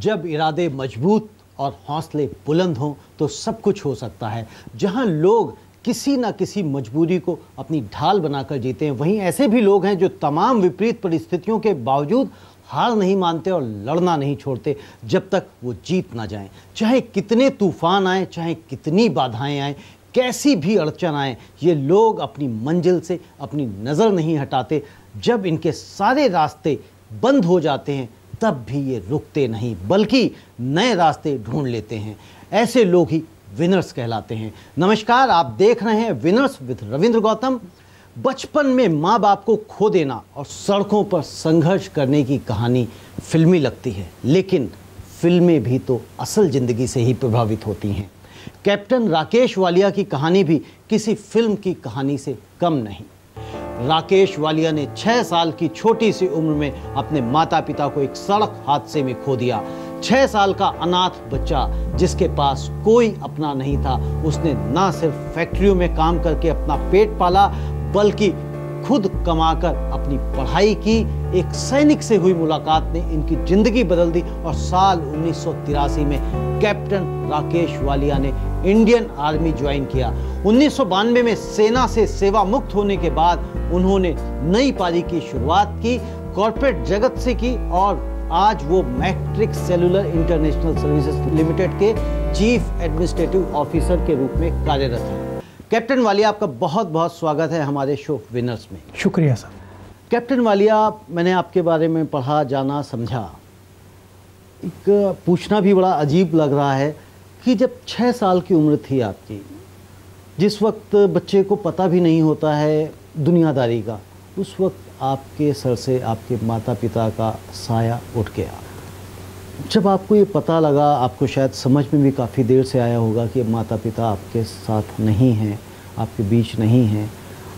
जब इरादे मजबूत और हौसले बुलंद हों तो सब कुछ हो सकता है। जहां लोग किसी न किसी मजबूरी को अपनी ढाल बनाकर जीते हैं, वहीं ऐसे भी लोग हैं जो तमाम विपरीत परिस्थितियों के बावजूद हार नहीं मानते और लड़ना नहीं छोड़ते जब तक वो जीत ना जाएं। चाहे कितने तूफान आए, चाहे कितनी बाधाएं आए, कैसी भी अड़चन आए, ये लोग अपनी मंजिल से अपनी नज़र नहीं हटाते। जब इनके सारे रास्ते बंद हो जाते हैं तब भी ये रुकते नहीं, बल्कि नए रास्ते ढूंढ लेते हैं। ऐसे लोग ही विनर्स कहलाते हैं। नमस्कार, आप देख रहे हैं विनर्स विद रविंद्र गौतम। बचपन में माँ बाप को खो देना और सड़कों पर संघर्ष करने की कहानी फिल्मी लगती है, लेकिन फिल्में भी तो असल ज़िंदगी से ही प्रभावित होती हैं। कैप्टन राकेश वालिया की कहानी भी किसी फिल्म की कहानी से कम नहीं। राकेश वालिया ने 6 साल की छोटी सी उम्र में अपने माता पिता को एक सड़क हादसे में खो दिया। 6 साल का अनाथ बच्चा जिसके पास कोई अपना नहीं था, उसने ना सिर्फ फैक्ट्रियों में काम करके अपना पेट पाला, बल्कि खुद कमाकर अपनी पढ़ाई की। एक सैनिक से हुई मुलाकात ने इनकी जिंदगी बदल दी और साल 1983 में कैप्टन राकेश वालिया ने इंडियन आर्मी ज्वाइन किया। 1992 में सेना से सेवा मुक्त होने के बाद उन्होंने नई पारी की शुरुआत की, कॉर्पोरेट जगत से की, और आज वो matrix cellular international services limited के चीफ एडमिनिस्ट्रेटिव ऑफिसर के रूप में कार्यरत हैं। कैप्टन वालिया, आपका बहुत बहुत स्वागत है हमारे शो विनर्स में। शुक्रिया सर। कैप्टन वालिया, मैंने आपके बारे में पढ़ा, जाना, समझा। एक पूछना भी बड़ा अजीब लग रहा है कि जब 6 साल की उम्र थी आपकी, जिस वक्त बच्चे को पता भी नहीं होता है दुनियादारी का, उस वक्त आपके सर से आपके माता पिता का साया उठ गया। जब आपको ये पता लगा, आपको शायद समझ में भी काफ़ी देर से आया होगा कि माता पिता आपके साथ नहीं हैं, आपके बीच नहीं हैं,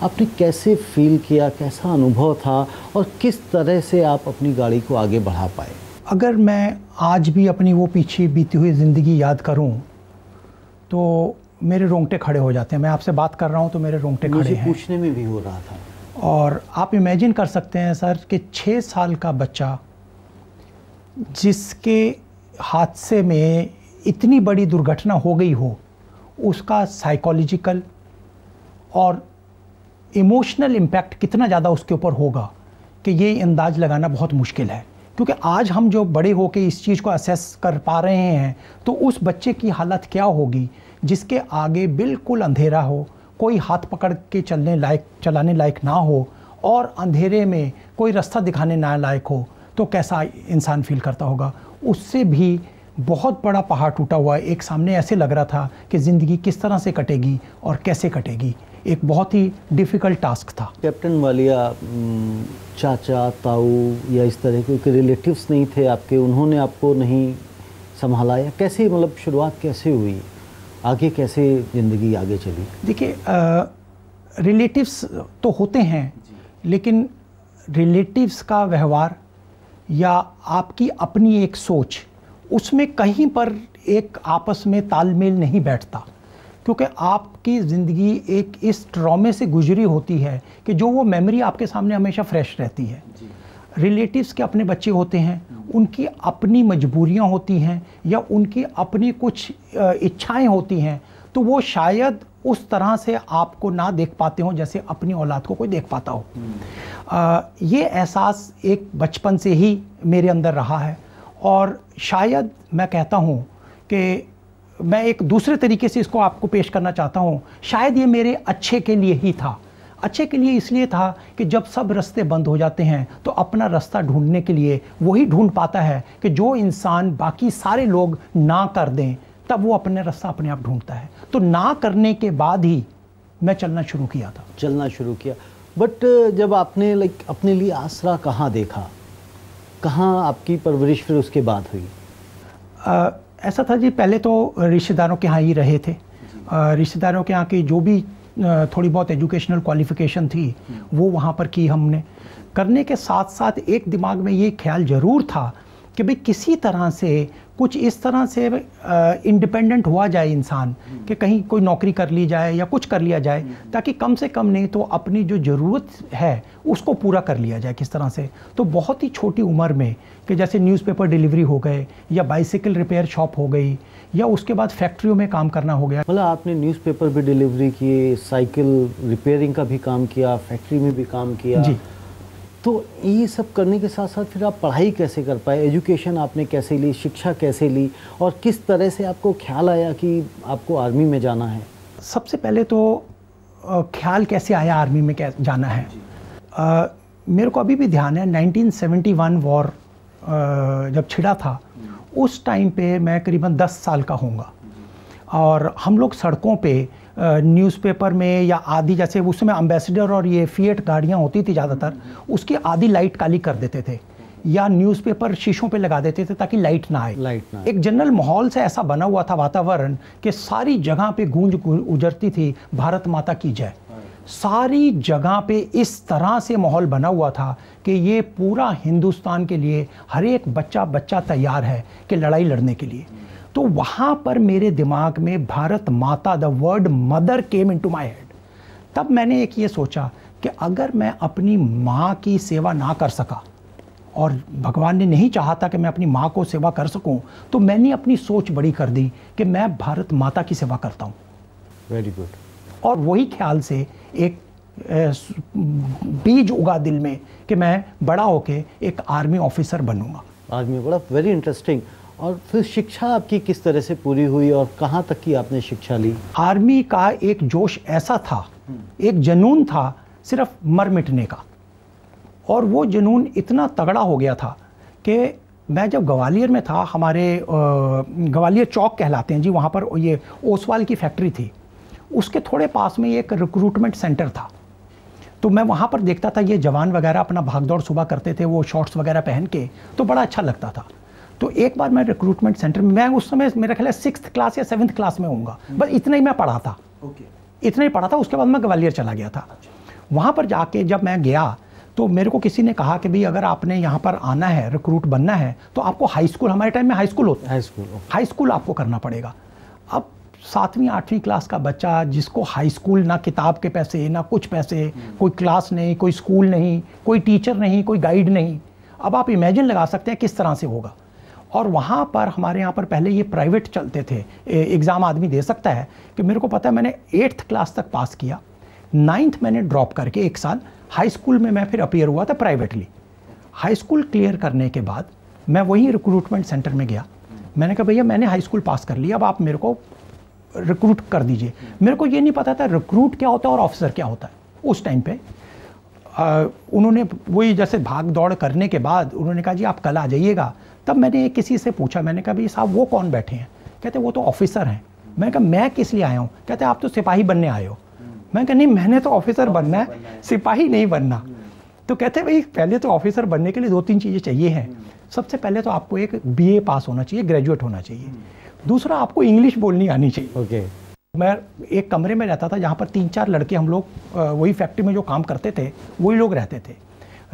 आपने कैसे फील किया, कैसा अनुभव था और किस तरह से आप अपनी गाड़ी को आगे बढ़ा पाए? अगर मैं आज भी अपनी वो पीछे बीती हुई ज़िंदगी याद करूं तो मेरे रोंगटे खड़े हो जाते हैं। मैं आपसे बात कर रहा हूं तो मेरे रोंगटे खड़े हैं। पूछने में भी हो रहा था। और आप इमेजिन कर सकते हैं सर कि 6 साल का बच्चा जिसके हादसे में इतनी बड़ी दुर्घटना हो गई हो, उसका साइकोलॉजिकल और इमोशनल इम्पैक्ट कितना ज़्यादा उसके ऊपर होगा कि ये अंदाज़ लगाना बहुत मुश्किल है। क्योंकि आज हम जो बड़े होके इस चीज़ को असेस कर पा रहे हैं, तो उस बच्चे की हालत क्या होगी जिसके आगे बिल्कुल अंधेरा हो, कोई हाथ पकड़ के चलाने लायक ना हो और अंधेरे में कोई रास्ता दिखाने ना लायक हो, तो कैसा इंसान फील करता होगा। उससे भी बहुत बड़ा पहाड़ टूटा हुआ एक सामने ऐसे लग रहा था कि ज़िंदगी किस तरह से कटेगी और कैसे कटेगी। एक बहुत ही डिफ़िकल्ट टास्क था। कैप्टन वालिया, चाचा, ताऊ या इस तरह के रिलेटिव्स नहीं थे आपके? उन्होंने आपको नहीं संभाला या कैसे, मतलब शुरुआत कैसे हुई, आगे कैसे ज़िंदगी आगे चली? देखिए, रिलेटिव्स तो होते हैं, लेकिन रिलेटिव्स का व्यवहार या आपकी अपनी एक सोच, उसमें कहीं पर एक आपस में तालमेल नहीं बैठता। क्योंकि आपकी ज़िंदगी एक इस ट्रॉमे से गुजरी होती है कि जो वो मेमोरी आपके सामने हमेशा फ्रेश रहती है। रिलेटिव्स के अपने बच्चे होते हैं, उनकी अपनी मजबूरियां होती हैं या उनकी अपनी कुछ इच्छाएं होती हैं, तो वो शायद उस तरह से आपको ना देख पाते हों जैसे अपनी औलाद को कोई देख पाता हो। ये एहसास एक बचपन से ही मेरे अंदर रहा है और शायद मैं कहता हूँ कि मैं एक दूसरे तरीके से इसको आपको पेश करना चाहता हूँ। शायद ये मेरे अच्छे के लिए ही था। अच्छे के लिए इसलिए था कि जब सब रास्ते बंद हो जाते हैं तो अपना रास्ता ढूंढने के लिए वही ढूंढ पाता है कि जो इंसान बाकी सारे लोग ना कर दें, तब वो अपने रास्ता अपने आप ढूंढता है। तो ना करने के बाद ही मैं चलना शुरू किया। बट जब आपने अपने लिए आसरा कहाँ देखा, कहाँ आपकी परवरिश फिर उसके बाद हुई? ऐसा था जी, पहले तो रिश्तेदारों के यहाँ ही रहे थे। रिश्तेदारों के यहाँ की जो भी थोड़ी बहुत एजुकेशनल क्वालिफ़िकेशन थी वो वहाँ पर की हमने। करने के साथ साथ एक दिमाग में ये ख्याल ज़रूर था कि भाई किसी तरह से कुछ इस तरह से इंडिपेंडेंट हुआ जाए इंसान, कि कहीं कोई नौकरी कर ली जाए या कुछ कर लिया जाए, ताकि कम से कम नहीं तो अपनी जो ज़रूरत है उसको पूरा कर लिया जाए किस तरह से। तो बहुत ही छोटी उम्र में कि जैसे न्यूज़पेपर डिलीवरी हो गए, या बाइसिकल रिपेयर शॉप हो गई, या उसके बाद फैक्ट्रियों में काम करना हो गया। मतलब आपने न्यूज़पेपर भी डिलीवरी किए, साइकिल रिपेयरिंग का भी काम किया, फैक्ट्री में भी काम किया जी। तो ये सब करने के साथ साथ फिर आप पढ़ाई कैसे कर पाए, एजुकेशन आपने कैसे ली, शिक्षा कैसे ली, और किस तरह से आपको ख्याल आया कि आपको आर्मी में जाना है? सबसे पहले तो ख्याल कैसे आया आर्मी में जाना है। मेरे को अभी भी ध्यान है 1971 वॉर जब छिड़ा था, उस टाइम पे मैं करीबन 10 साल का होऊंगा, और हम लोग सड़कों पे न्यूज़पेपर में या आधी, जैसे उस समय एम्बेसडर और ये फिएट गाड़ियाँ होती थी ज़्यादातर, उसकी आधी लाइट काली कर देते थे, या न्यूज़पेपर शीशों पे लगा देते थे ताकि लाइट ना आए। एक जनरल माहौल से ऐसा बना हुआ था वातावरण कि सारी जगह पे गूंज उजरती थी, भारत माता की जय। सारी जगह पे इस तरह से माहौल बना हुआ था कि ये पूरा हिंदुस्तान के लिए हर एक बच्चा तैयार है कि लड़ाई लड़ने के लिए। तो वहाँ पर मेरे दिमाग में भारत माता, the word mother came into my head. तब मैंने एक ये सोचा कि अगर मैं अपनी माँ की सेवा ना कर सका, और भगवान ने नहीं चाहा था कि मैं अपनी माँ को सेवा कर सकूं, तो मैंने अपनी सोच बड़ी कर दी कि मैं भारत माता की सेवा करता हूँ। Very good. और वही ख्याल से एक बीज उगा दिल में कि मैं बड़ा होके एक आर्मी ऑफिसर बनूंगा। आर्मी बड़ा वेरी इंटरेस्टिंग। और फिर शिक्षा आपकी किस तरह से पूरी हुई और कहाँ तक की आपने शिक्षा ली? आर्मी का एक जोश ऐसा था, एक जुनून था सिर्फ मर मिटने का, और वो जुनून इतना तगड़ा हो गया था कि मैं जब ग्वालियर में था, हमारे ग्वालियर चौक कहलाते हैं जी, वहाँ पर ये ओसवाल की फैक्ट्री थी, उसके थोड़े पास में एक रिक्रूटमेंट सेंटर था। तो मैं वहाँ पर देखता था ये जवान वगैरह अपना भागदौड़ सुबह करते थे, वो शॉर्ट्स वगैरह पहन के, तो बड़ा अच्छा लगता था। तो एक बार मैं रिक्रूटमेंट सेंटर में, मैं उस समय मेरा ख्याल है 6th क्लास या 7th क्लास में होऊंगा, बस इतना ही मैं पढ़ा था। इतना ही पढ़ा था। उसके बाद मैं ग्वालियर चला गया था। वहाँ पर जाके जब मैं गया तो मेरे को किसी ने कहा कि भाई अगर आपने यहाँ पर आना है, रिक्रूट बनना है, तो आपको हाई स्कूल, हमारे टाइम में हाई स्कूल होता है, हाई स्कूल आपको करना पड़ेगा। अब 7वीं 8वीं क्लास का बच्चा जिसको हाई स्कूल, ना किताब के पैसे ना कुछ पैसे, कोई क्लास नहीं, कोई स्कूल नहीं, कोई टीचर नहीं, कोई गाइड नहीं, अब आप इमेजिन लगा सकते हैं किस तरह से होगा। और वहाँ पर हमारे यहाँ पर पहले ये प्राइवेट चलते थे, एग्ज़ाम आदमी दे सकता है, कि मेरे को पता है मैंने 8th क्लास तक पास किया, 9th मैंने ड्रॉप करके 1 साल हाई स्कूल में मैं फिर अपीयर हुआ था प्राइवेटली। हाई स्कूल क्लियर करने के बाद मैं वही रिक्रूटमेंट सेंटर में गया। मैंने कहा भैया मैंने हाई स्कूल पास कर लिया, अब आप मेरे को रिक्रूट कर दीजिए। मेरे को ये नहीं पता था रिक्रूट क्या होता है और ऑफिसर क्या होता है उस टाइम पे। उन्होंने वही जैसे भाग दौड़ करने के बाद उन्होंने कहा जी आप कल आ जाइएगा। तब मैंने किसी से पूछा, मैंने कहा भाई साहब वो कौन बैठे हैं? कहते वो तो ऑफिसर हैं। मैंने कहा मैं किस लिए आया हूँ? कहते आप तो सिपाही बनने आए हो। मैं कहा नहीं, मैंने तो ऑफिसर बनना है, सिपाही नहीं बनना। तो कहते भाई पहले तो ऑफिसर बनने के लिए 2-3 चीज़ें चाहिए हैं। सबसे पहले तो आपको एक BA पास होना चाहिए, ग्रेजुएट होना चाहिए। दूसरा आपको इंग्लिश बोलनी आनी चाहिए। मैं एक कमरे में रहता था जहाँ पर 3-4 लड़के, हम लोग वही फैक्ट्री में जो काम करते थे वही लोग रहते थे।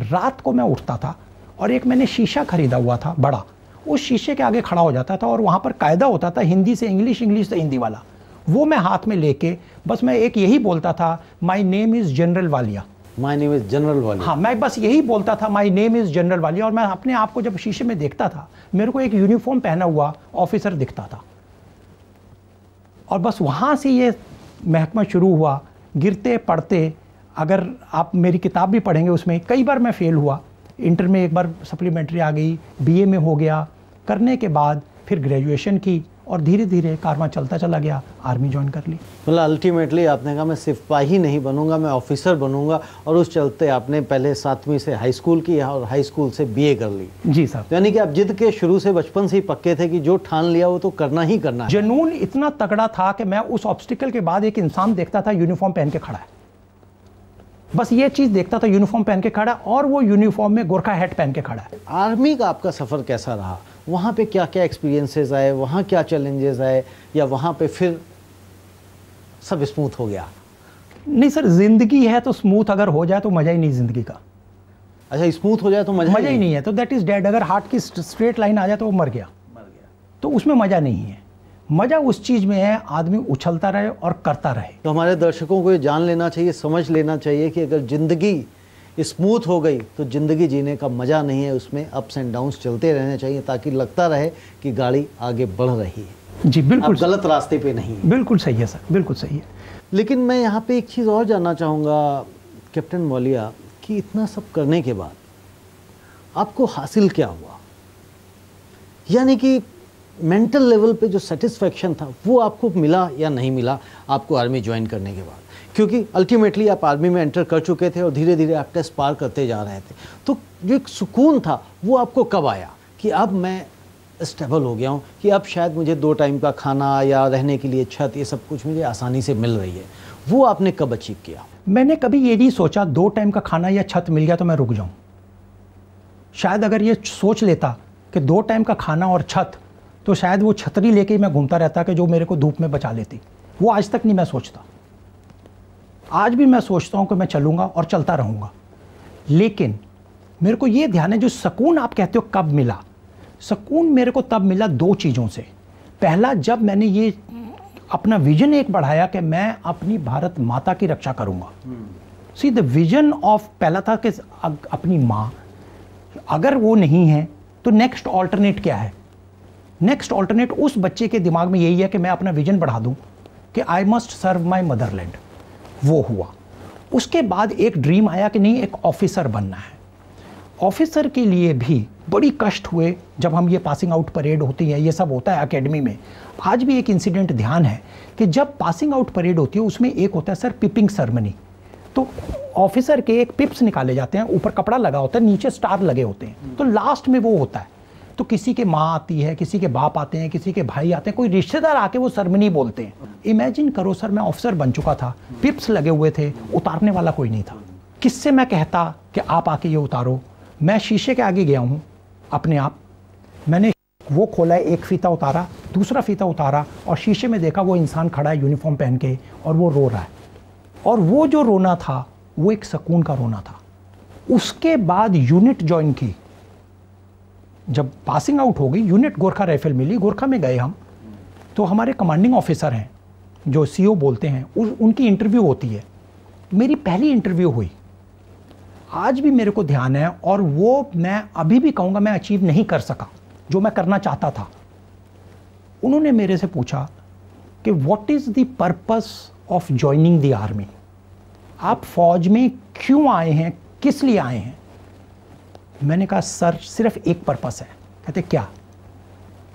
रात को मैं उठता था और एक मैंने शीशा खरीदा हुआ था बड़ा, उस शीशे के आगे खड़ा हो जाता था और वहाँ पर कायदा होता था हिंदी से इंग्लिश, इंग्लिश से हिंदी वाला। वो मैं हाथ में लेके बस मैं एक यही बोलता था, my name is general Walia. My name is general Walia. हाँ, मैं बस यही बोलता था, my name is general Walia. और मैं अपने आप को जब शीशे में देखता था मेरे को एक यूनिफॉर्म पहना हुआ ऑफिसर दिखता था। और बस वहाँ से ये महकमा शुरू हुआ, गिरते पढ़ते। अगर आप मेरी किताब भी पढ़ेंगे उसमें कई बार मैं फेल हुआ। इंटर में एक बार सप्लीमेंट्री आ गई, BA में हो गया। करने के बाद फिर ग्रेजुएशन की और धीरे धीरे कारवां चलता चला गया, आर्मी ज्वाइन कर ली। मतलब अल्टीमेटली आपने कहा मैं सिपाही नहीं बनूंगा, मैं ऑफिसर बनूंगा, और उस चलते आपने पहले 7वीं से हाई स्कूल की और हाई स्कूल से BA कर ली। जी साहब। यानी कि आप जिद के शुरू से बचपन से ही पक्के थे कि जो ठान लिया वो तो करना ही करना है। जुनून इतना तगड़ा था कि मैं उस ऑब्स्टिकल के बाद एक इंसान देखता था यूनिफॉर्म पहन के खड़ा है, बस ये चीज़ देखता था, यूनिफॉर्म पहन के खड़ा, और वो यूनिफॉर्म में गोरखा हैट पहन के खड़ा है। आर्मी का आपका सफ़र कैसा रहा? वहाँ पे क्या क्या एक्सपीरियंसेस आए, वहाँ क्या चैलेंजेस आए, या वहाँ पे फिर सब स्मूथ हो गया? नहीं सर, ज़िंदगी है तो स्मूथ अगर हो जाए तो मज़ा ही नहीं ज़िंदगी का। अच्छा, स्मूथ हो जाए तो मजा ही नहीं है, तो दैट इज डेड। अगर हार्ट की स्ट्रेट लाइन आ जाए तो वो मर गया, तो उसमें मजा नहीं है। मजा उस चीज में है आदमी उछलता रहे और करता रहे। तो हमारे दर्शकों को ये जान लेना चाहिए, समझ लेना चाहिए कि अगर जिंदगी स्मूथ हो गई तो ज़िंदगी जीने का मज़ा नहीं है, उसमें अप्स एंड डाउन्स चलते रहने चाहिए ताकि लगता रहे कि गाड़ी आगे बढ़ रही है। जी बिल्कुल, गलत रास्ते पे नहीं है। बिल्कुल सही है सर, बिल्कुल सही है। लेकिन मैं यहाँ पे एक चीज़ और जानना चाहूँगा कैप्टन वालिया कि इतना सब करने के बाद आपको हासिल क्या हुआ, यानी कि मेंटल लेवल पे जो सेटिस्फेक्शन था वो आपको मिला या नहीं मिला आपको आर्मी ज्वाइन करने के बाद? क्योंकि अल्टीमेटली आप आर्मी में एंटर कर चुके थे और धीरे धीरे आप टेस्ट पार करते जा रहे थे, तो जो एक सुकून था वो आपको कब आया कि अब मैं स्टेबल हो गया हूँ, कि अब शायद मुझे 2 टाइम का खाना या रहने के लिए छत, ये सब कुछ मुझे आसानी से मिल रही है? वो आपने कब अचीव किया? मैंने कभी ये नहीं सोचा 2 टाइम का खाना या छत मिल गया तो मैं रुक जाऊँ। शायद अगर ये सोच लेता कि 2 टाइम का खाना और छत, तो शायद वो छतरी लेके मैं घूमता रहता कि जो मेरे को धूप में बचा लेती। वो आज तक नहीं मैं सोचता। आज भी मैं सोचता हूँ कि मैं चलूँगा और चलता रहूँगा। लेकिन मेरे को ये ध्यान है, जो सुकून आप कहते हो कब मिला, सुकून मेरे को तब मिला 2 चीज़ों से। पहला, जब मैंने ये अपना विजन एक बढ़ाया कि मैं अपनी भारत माता की रक्षा करूँगा। सी द विजन ऑफ, पहला था कि अपनी माँ, अगर वो नहीं है तो नेक्स्ट ऑल्टरनेट क्या है? नेक्स्ट ऑल्टरनेट उस बच्चे के दिमाग में यही है कि मैं अपना विजन बढ़ा दूं कि I must serve my Motherland. वो हुआ। उसके बाद एक ड्रीम आया कि नहीं, एक ऑफिसर बनना है। ऑफिसर के लिए भी बड़ी कष्ट हुए जब हम ये पासिंग आउट परेड होती है, ये सब होता है एकेडमी में। आज भी एक इंसिडेंट ध्यान है कि जब पासिंग आउट परेड होती है उसमें एक होता है सर पिपिंग सेरेमनी। तो ऑफिसर के एक पिप्स निकाले जाते हैं, ऊपर कपड़ा लगा होता है, नीचे स्टार लगे होते हैं, तो लास्ट में वो होता है। तो किसी के माँ आती है, किसी के बाप आते हैं, किसी के भाई आते हैं, कोई रिश्तेदार आके वो सेरेमनी बोलते हैं। इमेजिन करो सर, मैं ऑफिसर बन चुका था, पिप्स लगे हुए थे, उतारने वाला कोई नहीं था। किससे मैं कहता कि आप आके ये उतारो? मैं शीशे के आगे गया हूँ अपने आप, मैंने वो खोला, एक फीता उतारा, दूसरा फीता उतारा और शीशे में देखा वो इंसान खड़ा है यूनिफॉर्म पहन के और वो रो रहा है। और वो जो रोना था वो एक सुकून का रोना था। उसके बाद यूनिट ज्वाइन की, जब पासिंग आउट हो गई, यूनिट गोरखा राइफल मिली, गोरखा में गए हम, तो हमारे कमांडिंग ऑफिसर हैं जो सीओ बोलते हैं, उनकी इंटरव्यू होती है। मेरी पहली इंटरव्यू हुई, आज भी मेरे को ध्यान है, और वो मैं अभी भी कहूँगा मैं अचीव नहीं कर सका जो मैं करना चाहता था। उन्होंने मेरे से पूछा कि what is the purpose of joining the army? आप फौज में क्यों आए हैं, किस लिए आए हैं? मैंने कहा सर सिर्फ एक पर्पस है। कहते क्या?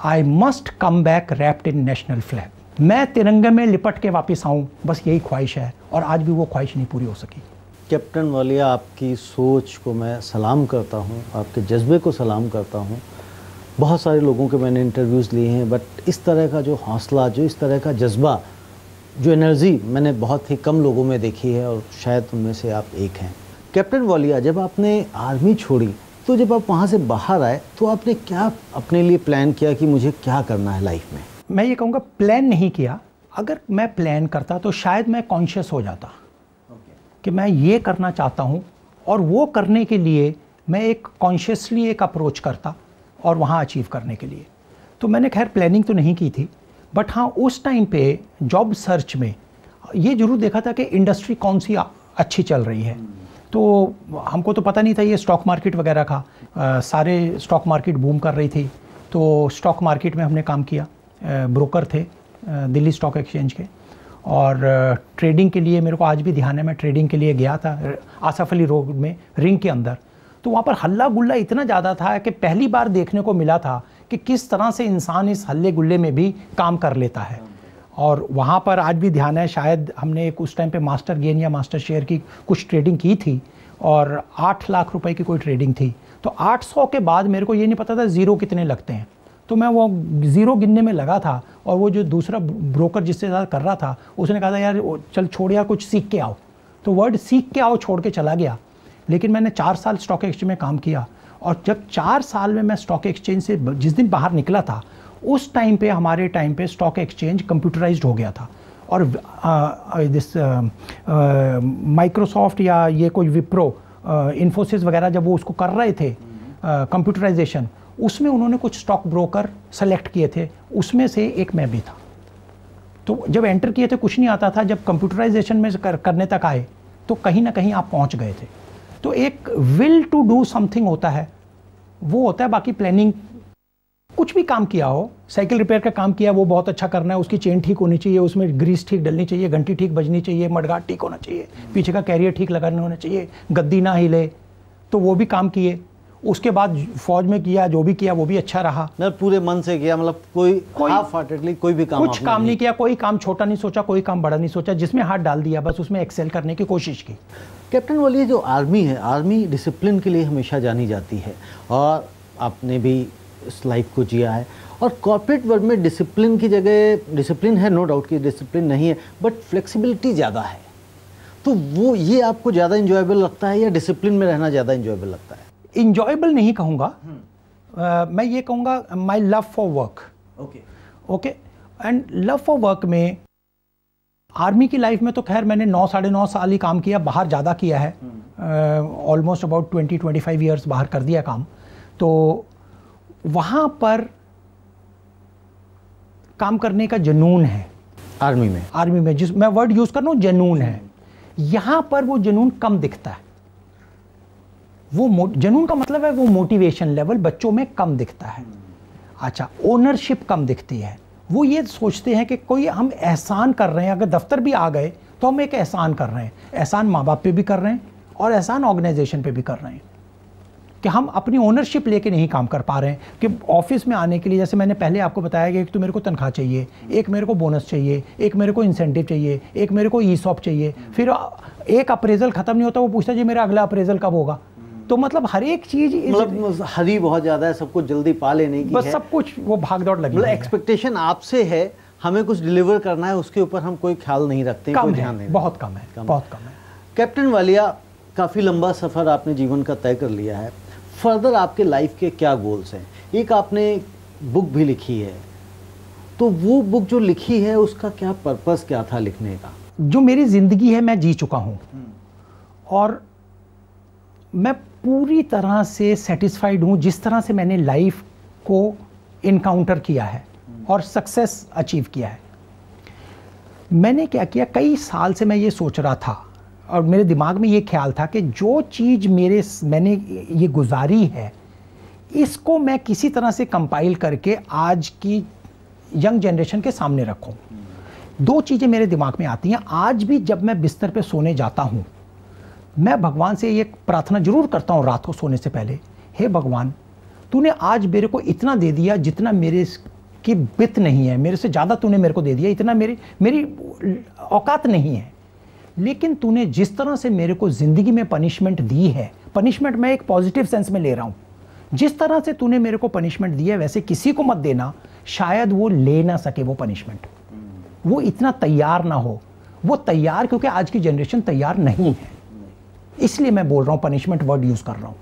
I must come back wrapped in national flag. मैं तिरंगे में लिपट के वापस आऊं, बस यही ख्वाहिश है, और आज भी वो ख्वाहिश नहीं पूरी हो सकी। कैप्टन वालिया, आपकी सोच को मैं सलाम करता हूं, आपके जज्बे को सलाम करता हूं। बहुत सारे लोगों के मैंने इंटरव्यूज़ लिए हैं, बट इस तरह का जो हौसला, जो इस तरह का जज्बा, जो एनर्जी मैंने बहुत ही कम लोगों में देखी है, और शायद उनमें से आप एक हैं। कैप्टन वालिया, जब आपने आर्मी छोड़ी, तो जब आप वहाँ से बाहर आए तो आपने क्या अपने लिए प्लान किया कि मुझे क्या करना है लाइफ में? मैं ये कहूँगा प्लान नहीं किया। अगर मैं प्लान करता तो शायद मैं कॉन्शियस हो जाता कि मैं ये करना चाहता हूँ, और वो करने के लिए मैं एक कॉन्शियसली एक अप्रोच करता और वहाँ अचीव करने के लिए। तो मैंने खैर प्लानिंग तो नहीं की थी, बट हाँ उस टाइम पे जॉब सर्च में ये ज़रूर देखा था कि इंडस्ट्री कौन सी अच्छी चल रही है। तो हमको तो पता नहीं था ये स्टॉक मार्केट वगैरह का, सारे स्टॉक मार्केट बूम कर रही थी, तो स्टॉक मार्केट में हमने काम किया। ब्रोकर थे दिल्ली स्टॉक एक्सचेंज के, और ट्रेडिंग के लिए मेरे को आज भी ध्यान है, मैं ट्रेडिंग के लिए गया था आसफ अली रोड में रिंग के अंदर। तो वहाँ पर हल्ला गुल्ला इतना ज़्यादा था कि पहली बार देखने को मिला था कि किस तरह से इंसान इस हल्ले गुल्ले में भी काम कर लेता है। और वहाँ पर आज भी ध्यान है, शायद हमने एक उस टाइम पे मास्टर गेन या मास्टर शेयर की कुछ ट्रेडिंग की थी, और 8 लाख रुपए की कोई ट्रेडिंग थी। तो 800 के बाद मेरे को ये नहीं पता था ज़ीरो कितने लगते हैं, तो मैं वो ज़ीरो गिनने में लगा था। और वो जो दूसरा ब्रोकर जिससे साथ कर रहा था, उसने कहा था यार चल छोड़ यार, कुछ सीख के आओ। तो वर्ड सीख के आओ छोड़ के चला गया। लेकिन मैंने 4 साल स्टॉक एक्सचेंज में काम किया, और जब 4 साल में मैं स्टॉक एक्सचेंज से जिस दिन बाहर निकला था, उस टाइम पे हमारे टाइम पे स्टॉक एक्सचेंज कंप्यूटराइज्ड हो गया था। और दिस माइक्रोसॉफ्ट या ये कोई विप्रो इन्फोसिस वगैरह जब वो उसको कर रहे थे कंप्यूटराइजेशन, उसमें उन्होंने कुछ स्टॉक ब्रोकर सेलेक्ट किए थे, उसमें से एक मैं भी था। तो जब एंटर किए थे कुछ नहीं आता था, जब कंप्यूटराइजेशन में करने तक आए तो कहीं ना कहीं आप पहुंच गए थे। तो एक विल टू डू समथिंग होता है, वो होता है। बाकी प्लानिंग, कुछ भी काम किया हो, साइकिल रिपेयर का काम किया वो बहुत अच्छा करना है, उसकी चेन ठीक होनी चाहिए, उसमें ग्रीस ठीक डलनी चाहिए, घंटी ठीक बजनी चाहिए, मडगार्ड ठीक होना चाहिए, पीछे का कैरियर ठीक लगाना होना चाहिए, गद्दी ना हिले, तो वो भी काम किए। उसके बाद फौज में किया, जो भी किया वो भी अच्छा रहा। मतलब पूरे मन से किया, मतलब कोई हाफ हार्टेडली कोई भी काम, कुछ काम नहीं किया, कोई काम छोटा नहीं सोचा, कोई काम बड़ा नहीं सोचा, जिसमें हाथ डाल दिया बस उसमें एक्सेल करने की कोशिश की। कैप्टन वालिया, जो आर्मी है, आर्मी डिसिप्लिन के लिए हमेशा जानी जाती है और आपने भी इस लाइफ को जिया है। और कॉर्पोरेट वर्ल्ड में डिसिप्लिन की जगह, डिसिप्लिन है नो डाउट कि डिसिप्लिन नहीं है, बट फ्लेक्सिबिलिटी ज़्यादा है। तो वो ये आपको ज़्यादा इंजॉयबल लगता है या डिसिप्लिन में रहना ज़्यादा इंजॉयबल लगता है? इंजॉयबल नहीं कहूँगा, मैं ये कहूँगा my love for work. Okay and love for work में आर्मी की लाइफ में तो खैर मैंने 9 साढ़े 9 साल ही काम किया, बाहर ज़्यादा किया है, ऑलमोस्ट अबाउट 20-25 ईयर्स बाहर कर दिया काम। तो वहाँ पर काम करने का जुनून है आर्मी में जिस मैं वर्ड यूज़ कर रहा हूँ जुनून है। यहाँ पर वो जुनून कम दिखता है। वो जुनून का मतलब है वो मोटिवेशन लेवल बच्चों में कम दिखता है। अच्छा, ओनरशिप कम दिखती है। वो ये सोचते हैं कि कोई हम एहसान कर रहे हैं, अगर दफ्तर भी आ गए तो हम एक एहसान कर रहे हैं। एहसान माँ बाप पे भी कर रहे हैं और एहसान ऑर्गेनाइजेशन पे भी कर रहे हैं कि हम अपनी ओनरशिप लेके नहीं काम कर पा रहे हैं। कि ऑफिस में आने के लिए, जैसे मैंने पहले आपको बताया कि एक तो मेरे को तनख्वाह चाहिए, एक मेरे को बोनस चाहिए, एक मेरे को इंसेंटिव चाहिए, एक मेरे को ईसॉप चाहिए, फिर एक अप्रेजल खत्म नहीं होता, वो पूछता जी मेरा अगला अप्रेजल कब होगा। तो मतलब हर एक चीज, मतलब हरी बहुत ज्यादा है, सब कुछ जल्दी पा लेने की बस है। सब कुछ वो भागदौड़ लगी, मतलब एक्सपेक्टेशन आपसे है, हमें कुछ डिलीवर करना है, उसके ऊपर हम कोई ख्याल नहीं रखते, कम कोई है, ध्यान नहीं, बहुत कम है, बहुत कम है। कैप्टन वालिया, काफ़ी लंबा सफ़र आपने जीवन का तय कर लिया है। फर्दर आपके लाइफ के क्या गोल्स हैं? एक आपने बुक भी लिखी है, तो वो बुक जो लिखी है उसका क्या पर्पस क्या था लिखने का? जो मेरी ज़िंदगी है मैं जी चुका हूँ और मैं पूरी तरह से सेटिस्फाइड हूँ जिस तरह से मैंने लाइफ को इनकाउंटर किया है और सक्सेस अचीव किया है। मैंने क्या किया, कई साल से मैं ये सोच रहा था और मेरे दिमाग में ये ख्याल था कि जो चीज़ मैंने ये गुजारी है, इसको मैं किसी तरह से कंपाइल करके आज की यंग जनरेशन के सामने रखूं। दो चीज़ें मेरे दिमाग में आती हैं। आज भी जब मैं बिस्तर पे सोने जाता हूं, मैं भगवान से ये प्रार्थना जरूर करता हूं रात को सोने से पहले, हे भगवान, तूने आज मेरे को इतना दे दिया जितना मेरे की बित नहीं है, मेरे से ज़्यादा तूने मेरे को दे दिया, इतना मेरी औकात नहीं है, लेकिन तूने जिस तरह से मेरे को ज़िंदगी में पनिशमेंट दी है, पनिशमेंट मैं एक पॉजिटिव सेंस में ले रहा हूँ, जिस तरह से तूने मेरे को पनिशमेंट दी है वैसे किसी को मत देना, शायद वो ले ना सके वो पनिशमेंट, वो इतना तैयार ना हो। वो तैयार, क्योंकि आज की जनरेशन तैयार नहीं है, इसलिए मैं बोल रहा हूँ, पनिशमेंट वर्ड यूज़ कर रहा हूँ।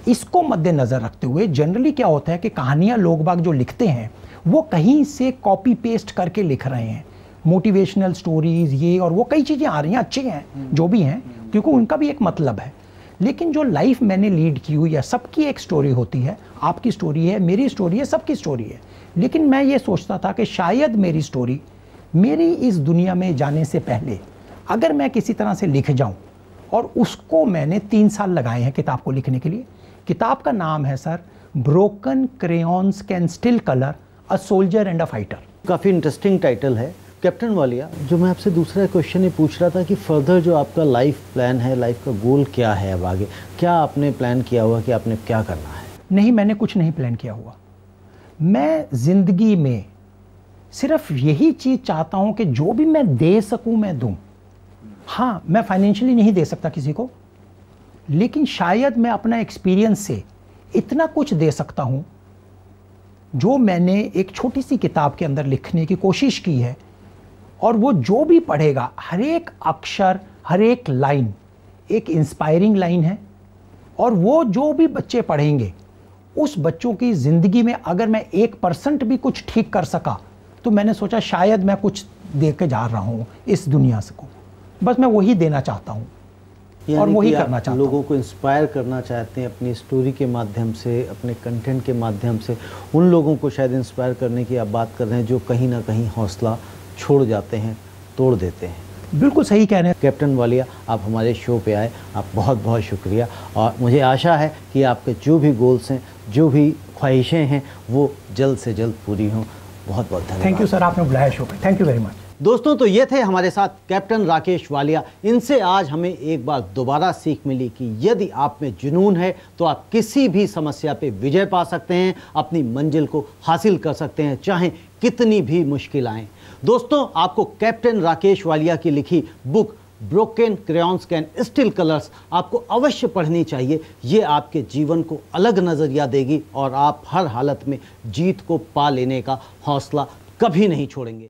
इसको मद्देनज़र रखते हुए जनरली क्या होता है कि कहानियाँ लोग बाग जो लिखते हैं वो कहीं से कॉपी पेस्ट करके लिख रहे हैं, मोटिवेशनल स्टोरीज ये और वो, कई चीज़ें आ रही हैं, अच्छी हैं जो भी हैं, क्योंकि उनका भी एक मतलब है। लेकिन जो लाइफ मैंने लीड की हुई है, सबकी एक स्टोरी होती है, आपकी स्टोरी है, मेरी स्टोरी है, सबकी स्टोरी है। लेकिन मैं ये सोचता था कि शायद मेरी स्टोरी मेरी इस दुनिया में जाने से पहले अगर मैं किसी तरह से लिख जाऊं, और उसको मैंने 3 साल लगाए हैं किताब को लिखने के लिए। किताब का नाम है sir, broken crayons can still colour a soldier and a fighter. काफ़ी इंटरेस्टिंग टाइटल है। कैप्टन वालिया, जो मैं आपसे दूसरा क्वेश्चन ये पूछ रहा था कि फर्दर जो आपका लाइफ प्लान है, लाइफ का गोल क्या है अब आगे, क्या आपने प्लान किया हुआ कि आपने क्या करना है? नहीं, मैंने कुछ नहीं प्लान किया हुआ। मैं ज़िंदगी में सिर्फ यही चीज़ चाहता हूँ कि जो भी मैं दे सकूँ मैं दूँ। हाँ, मैं फाइनेंशियली नहीं दे सकता किसी को, लेकिन शायद मैं अपना एक्सपीरियंस से इतना कुछ दे सकता हूँ जो मैंने एक छोटी सी किताब के अंदर लिखने की कोशिश की है। और वो जो भी पढ़ेगा, हर एक अक्षर, हर एक लाइन एक इंस्पायरिंग लाइन है, और वो जो भी बच्चे पढ़ेंगे उस बच्चों की ज़िंदगी में अगर मैं 1% भी कुछ ठीक कर सका तो मैंने सोचा शायद मैं कुछ दे के जा रहा हूँ इस दुनिया से को। बस मैं वही देना चाहता हूँ। और वही कि आप करना चाहता हूँ। लोगों को इंस्पायर करना चाहते हैं अपनी स्टोरी के माध्यम से, अपने कंटेंट के माध्यम से। उन लोगों को शायद इंस्पायर करने की आप बात कर रहे हैं जो कहीं ना कहीं हौसला छोड़ जाते हैं, तोड़ देते हैं। बिल्कुल सही कह रहे हैं। कैप्टन वालिया, आप हमारे शो पे आए, आप बहुत बहुत शुक्रिया। और मुझे आशा है कि आपके जो भी गोल्स हैं, जो भी ख्वाहिशें हैं, वो जल्द से जल्द पूरी हों। बहुत बहुत धन्यवाद। थैंक यू सर, आपने बुलाया शो पे। Thank you very much. दोस्तों, तो ये थे हमारे साथ कैप्टन राकेश वालिया। इनसे आज हमें एक बार दोबारा सीख मिली कि यदि आप में जुनून है तो आप किसी भी समस्या पे विजय पा सकते हैं, अपनी मंजिल को हासिल कर सकते हैं, चाहे कितनी भी मुश्किल आए। दोस्तों, आपको कैप्टन राकेश वालिया की लिखी book broken crayons can still colours आपको अवश्य पढ़नी चाहिए। ये आपके जीवन को अलग नज़रिया देगी और आप हर हालत में जीत को पा लेने का हौसला कभी नहीं छोड़ेंगे।